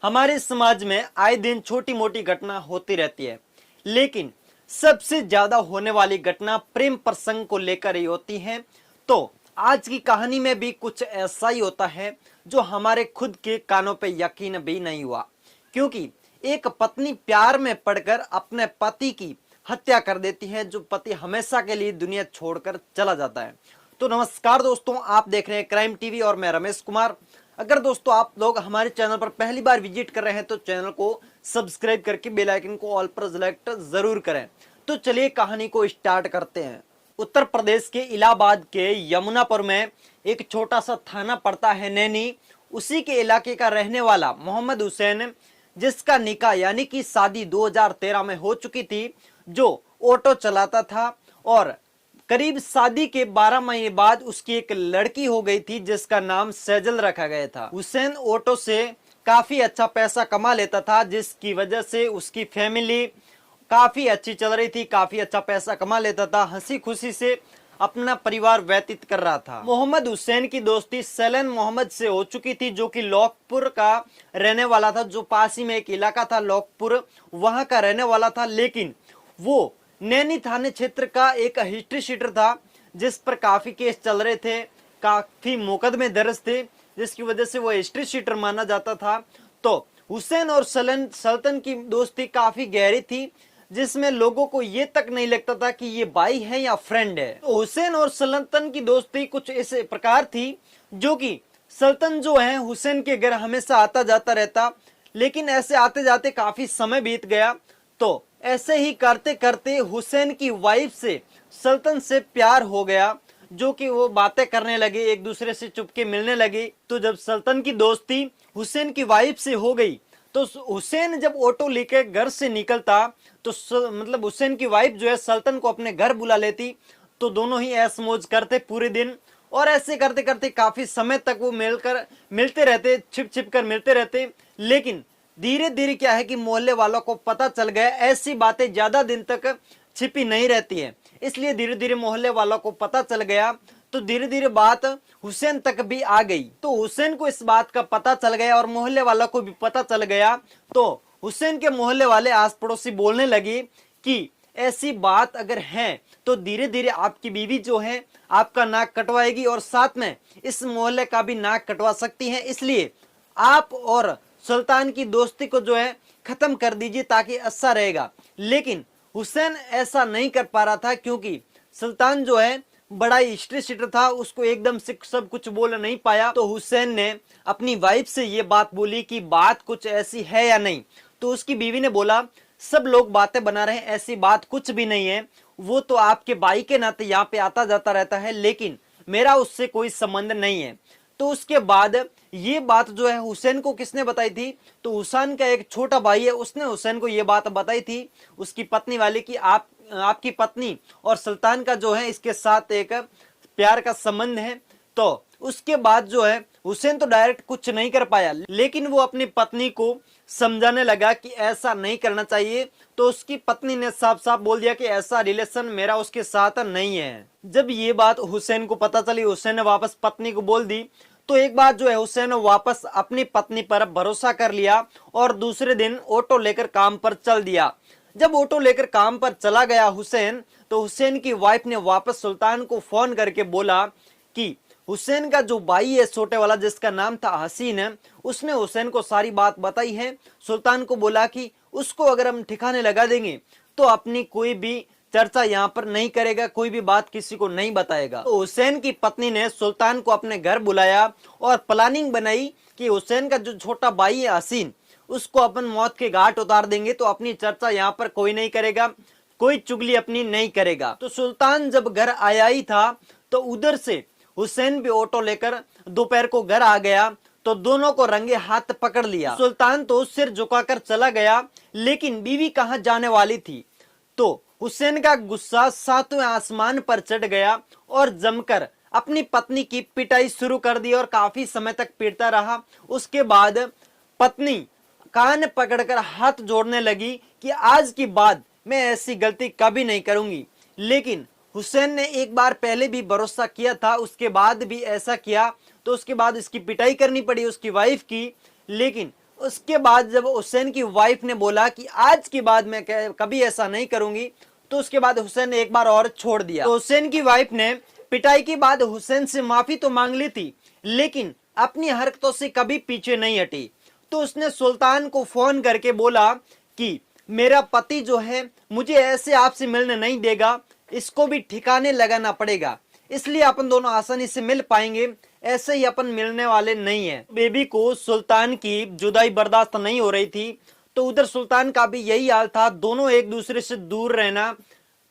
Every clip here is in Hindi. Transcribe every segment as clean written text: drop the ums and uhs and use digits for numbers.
हमारे समाज में आए दिन छोटी मोटी घटना होती रहती है, लेकिन सबसे ज्यादा होने वाली घटना प्रेम प्रसंग को लेकर ही होती है। तो आज की कहानी में भी कुछ ऐसा ही होता है जो हमारे खुद के कानों पे यकीन भी नहीं हुआ, क्योंकि एक पत्नी प्यार में पड़कर अपने पति की हत्या कर देती है, जो पति हमेशा के लिए दुनिया छोड़कर चला जाता है। तो नमस्कार दोस्तों, आप देख रहे हैं क्राइम टीवी और मैं रमेश कुमार। अगर दोस्तों आप लोग हमारे चैनल पर पहली बार विजिट कर रहे हैं तो चैनल को सब्सक्राइब करके बेल आइकन को ऑल पर सेलेक्ट जरूर करें। तो चलिए कहानी को स्टार्ट करते हैं। उत्तर प्रदेश के इलाहाबाद के यमुनापुर में एक छोटा सा थाना पड़ता है नैनी। उसी के इलाके का रहने वाला मोहम्मद हुसैन, जिसका निकाह यानी कि शादी 2013 में हो चुकी थी, जो ऑटो चलाता था और करीब शादी के 12 महीने बाद उसकी एक लड़की हो गई थी जिसका नाम सैजल रखा गया था। हुसैन ऑटो से काफी अच्छा पैसा कमा लेता था, जिसकी वजह से उसकी फैमिली काफी अच्छी चल रही थी, काफी अच्छा पैसा कमा लेता था, हंसी खुशी से अपना परिवार व्यतीत कर रहा था। मोहम्मद हुसैन की दोस्ती सैलन मोहम्मद से हो चुकी थी, जो कि लोकपुर का रहने वाला था, जो पास ही में एक इलाका था लोकपुर, वहां का रहने वाला था। लेकिन वो नैनी थाने क्षेत्र का एक हिस्ट्री शीटर था, जिस पर काफी केस चल रहे थे, काफी मुकदमे दर्ज थे, जिसकी वजह से वो हिस्ट्री शीटर माना जाता था। तो हुसैन और सल्तन की दोस्ती काफी गहरी थी, जिसमें लोगों को ये तक नहीं लगता था कि ये भाई है या फ्रेंड है। तो हुसैन और सल्तन की दोस्ती कुछ इस प्रकार थी, जो कि सल्तन जो है हुसैन के घर हमेशा आता जाता रहता, लेकिन ऐसे आते जाते काफी समय बीत गया। तो ऐसे ही करते करते हुसैन की वाइफ से सल्तन से प्यार हो गया, जो कि वो बातें करने लगे, एक दूसरे से चुपके मिलने लगे। तो जब सल्तन की दोस्ती हुसैन की वाइफ से हो गई, तो हुसैन जब ऑटो लेकर घर से निकलता तो मतलब हुसैन की वाइफ जो है सल्तन को अपने घर बुला लेती। तो दोनों ही ऐश मौज करते पूरे दिन, और ऐसे करते करते काफी समय तक वो मिलते रहते, छिप छिप कर मिलते रहते। लेकिन धीरे धीरे क्या है कि मोहल्ले वालों को पता चल गया, ऐसी बातें ज्यादा दिन तक छिपी नहीं रहती है, इसलिए धीरे धीरे मोहल्ले वालों को पता चल गया। तो धीरे धीरे बात हुसैन तक भी आ गई। तो हुसैन को इस बात का पता चल गया और मोहल्ले वालों को भी पता चल गया। तो हुसैन के मोहल्ले वाले आस पड़ोसी बोलने लगे कि ऐसी बात अगर है तो धीरे धीरे आपकी बीवी जो है आपका नाक कटवाएगी और साथ में इस मोहल्ले का भी नाक कटवा सकती है, इसलिए आप और सुल्तान की दोस्ती को जो है खत्म कर दीजिए ताकि अच्छा रहेगा। लेकिन हुसैन ऐसा नहीं कर पा रहा था, क्योंकि सुल्तान जो है बड़ा हिस्ट्री शीटर था, उसको एकदम से सब कुछ बोल नहीं पाया। तो हुसैन ने अपनी वाइफ से ये बात बोली कि बात कुछ ऐसी है या नहीं। तो उसकी बीवी ने बोला, सब लोग बातें बना रहे हैं, ऐसी बात कुछ भी नहीं है, वो तो आपके भाई के नाते यहाँ पे आता जाता रहता है, लेकिन मेरा उससे कोई संबंध नहीं है। तो उसके बाद ये बात जो है हुसैन को किसने बताई थी, तो हुसैन का एक छोटा भाई है, उसने हुसैन को ये बात बताई थी उसकी पत्नी वाली कि आपकी पत्नी और सुल्तान का जो है इसके साथ एक प्यार का संबंध है। तो उसके बाद जो है हुसैन तो डायरेक्ट कुछ नहीं कर पाया, लेकिन वो अपनी पत्नी को समझाने लगा कि ऐसा नहीं करना चाहिए। तो उसकी पत्नी ने साफ साफ बोल दिया कि ऐसा रिलेशन मेरा उसके साथ नहीं है। जब ये बात हुसैन को पता चली, हुसैन ने वापस पत्नी को बोल दी। तो एक बार जो है हुसैन ने वापस अपनी पत्नी पर भरोसा कर लिया और दूसरे दिन ऑटो लेकर काम पर चल दिया। जब ऑटो लेकर काम पर चला गया हुसैन, तो हुसैन की वाइफ ने वापस सुल्तान को फोन करके बोला कि हुसैन का जो भाई है छोटे वाला, जिसका नाम था हसीन है, उसने हुसैन को सारी बात बताई है। सुल्तान को बोला कि उसको अगर हम ठिकाने लगा देंगे तो अपनी कोई भी चर्चा यहाँ पर नहीं करेगा, कोई भी बात किसी को नहीं बताएगा। तो हुसैन की पत्नी ने सुल्तान को अपने घर बुलाया और प्लानिंग बनाई कि हुसैन का जो छोटा भाई है हसीन, उसको अपन मौत के घाट उतार देंगे, तो अपनी चर्चा यहाँ पर कोई नहीं करेगा, कोई चुगली अपनी नहीं करेगा। तो सुल्तान जब घर आया ही था, तो उधर से हुसैन भी ऑटो लेकर दोपहर को घर आ गया। तो दोनों को रंगे हाथ पकड़ लिया। सुल्तान तो सिर झुकाकर चला गया, लेकिन बीवी कहाँ जाने वाली थी। तो हुसैन का गुस्सा सातवें आसमान पर चढ़ गया और जमकर अपनी पत्नी की पिटाई शुरू कर दी और काफी समय तक पीटता रहा। उसके बाद पत्नी कान पकड़कर हाथ जोड़ने लगी कि आज की बाद मैं ऐसी गलती कभी नहीं करूंगी। लेकिन हुसैन ने एक बार पहले भी भरोसा किया था, उसके बाद भी ऐसा किया, तो उसके बाद इसकी पिटाई करनी पड़ी उसकी वाइफ की। लेकिन उसके बाद जब हुसैन की वाइफ ने बोला कि आज के बाद मैं कभी ऐसा नहीं करूंगी, तो उसके बाद हुसैन ने एक बार और छोड़ दिया। तो हुसैन की वाइफ ने पिटाई के बाद हुसैन से माफी तो मांग ली थी, लेकिन अपनी हरकतों से कभी पीछे नहीं हटी। तो उसने सुल्तान को फोन करके बोला कि मेरा पति जो है मुझे ऐसे आपसे मिलने नहीं देगा, इसको भी ठिकाने लगाना पड़ेगा, इसलिए अपन दोनों आसानी से मिल पाएंगे, ऐसे ही अपन मिलने वाले नहीं है। बेबी को सुल्तान की जुदाई बर्दाश्त नहीं हो रही थी, तो उधर सुल्तान का भी यही हाल था। दोनों एक दूसरे से दूर रहना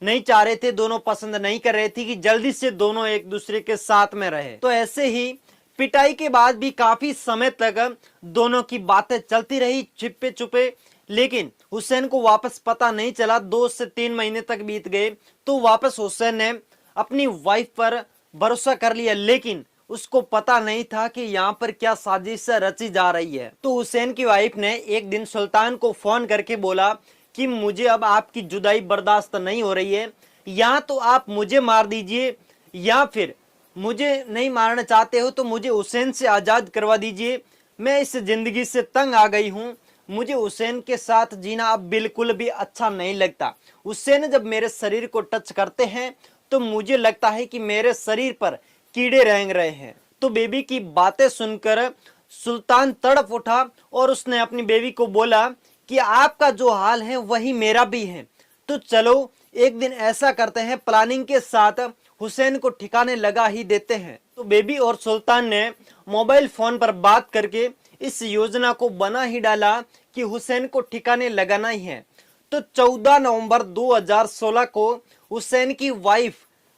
नहीं चाह रहे थे, दोनों पसंद नहीं कर रहे थे कि जल्दी से दोनों एक दूसरे के साथ में रहे। तो ऐसे ही पिटाई के बाद भी काफी समय तक दोनों की बातें चलती रही छिपे छुपे, लेकिन हुसैन को वापस पता नहीं चला। 2 से 3 महीने तक बीत गए, तो वापस हुसैन ने अपनी वाइफ पर भरोसा कर लिया, लेकिन उसको पता नहीं था कि यहाँ पर क्या साजिश रची जा रही है। तो हुसैन की वाइफ ने एक दिन सुल्तान को फोन करके बोला कि मुझे अब आपकी जुदाई बर्दाश्त नहीं हो रही है, या तो आप मुझे मार दीजिए, या फिर मुझे नहीं मारना चाहते हो तो मुझे हुसैन से आजाद करवा दीजिए। मैं इस जिंदगी से तंग आ गई हूँ, मुझे हुसैन के साथ जीना अब बिल्कुल भी अच्छा नहीं लगता। हुसैन जब मेरे शरीर को टच करते हैं तो मुझे लगता है कि मेरे शरीर पर कीड़े रेंग रहे हैं। तो बेबी की बातें सुनकर सुल्तान तड़प उठा और उसने अपनी बेबी को बोला कि आपका जो हाल है वही मेरा भी है, तो चलो एक दिन ऐसा करते हैं, प्लानिंग के साथ हुसैन को ठिकाने लगा ही देते हैं। तो बेबी और सुल्तान ने मोबाइल फोन पर बात करके इस योजना को बना ही डाला कि हुसैन को ठिकाने लगाना ही है। तो 14 नवंबर 2016 को हुसैन की वाइफ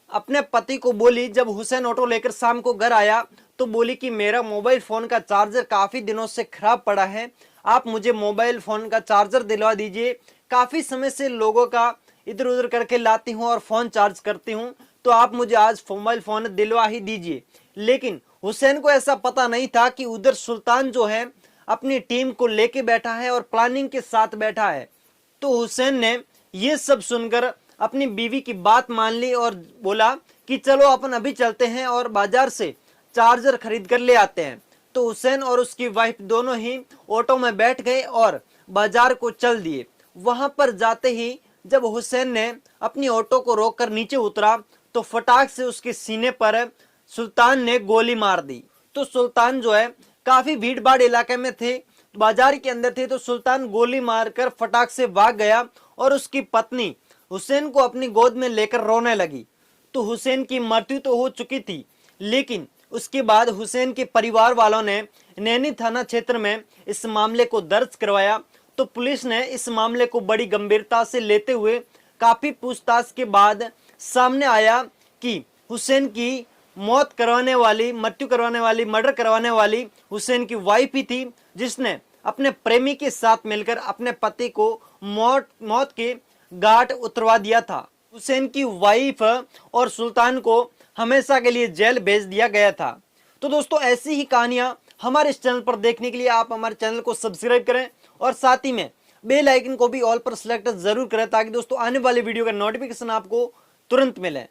अपने पति को बोली, जब हुसैन ऑटो लेकर शाम को घर आया तो बोली कि मेरा मोबाइल फोन का चार्जर काफी दिनों से खराब पड़ा है, आप मुझे मोबाइल फोन का चार्जर दिलवा दीजिए। काफी समय से लोगों का इधर उधर करके लाती हूँ और फोन चार्ज करती हूँ, तो आप मुझे आज मोबाइल फोन दिलवा ही दीजिए। लेकिन हुसैन को ऐसा पता नहीं था कि उधर सुल्तान जो है अपनी टीम को लेके बैठा है और प्लानिंग के साथ बैठा है। तो हुसैन ने ये सब सुनकर अपनी बीवी की बात मान ली और बोला कि चलो अपन अभी चलते हैं और बाजार से चार्जर खरीद कर ले आते हैं। तो हुसैन और उसकी वाइफ दोनों ही ऑटो में बैठ गए और बाजार को चल दिए। वहां पर जाते ही जब हुसैन ने अपनी ऑटो को रोककर नीचे उतरा तो फटाक से उसके सीने पर सुल्तान ने गोली मार दी। तो सुल्तान जो है काफी भीड़ भाड़ इलाके में थे, बाजार के अंदर थे, तो सुल्तान गोली मारकर फटाक से भाग गया और उसकी पत्नी हुसैन को अपनी गोद में लेकर रोने लगी। तो हुसैन की मृत्यु तो हो चुकी थी, लेकिन उसके बाद हुसैन के परिवार वालों ने नैनी थाना क्षेत्र में इस मामले को दर्ज करवाया। तो पुलिस ने इस मामले को बड़ी गंभीरता से लेते हुए काफी पूछताछ के बाद सामने आया कि हुसैन की मौत करवाने वाली, मृत्यु करवाने वाली, मर्डर करवाने वाली हुसैन की वाइफ ही थी, जिसने अपने प्रेमी के साथ मिलकर अपने पति को मौत के घाट उतरवा दिया था। हुसैन की वाइफ और सुल्तान को हमेशा के लिए जेल भेज दिया गया था। तो दोस्तों ऐसी ही कहानियां हमारे इस चैनल पर देखने के लिए आप हमारे चैनल को सब्सक्राइब करें और साथ ही में बेल आइकन को भी ऑल पर सिलेक्ट जरूर करें, ताकि दोस्तों आने वाली वीडियो का नोटिफिकेशन आपको तुरंत मिले।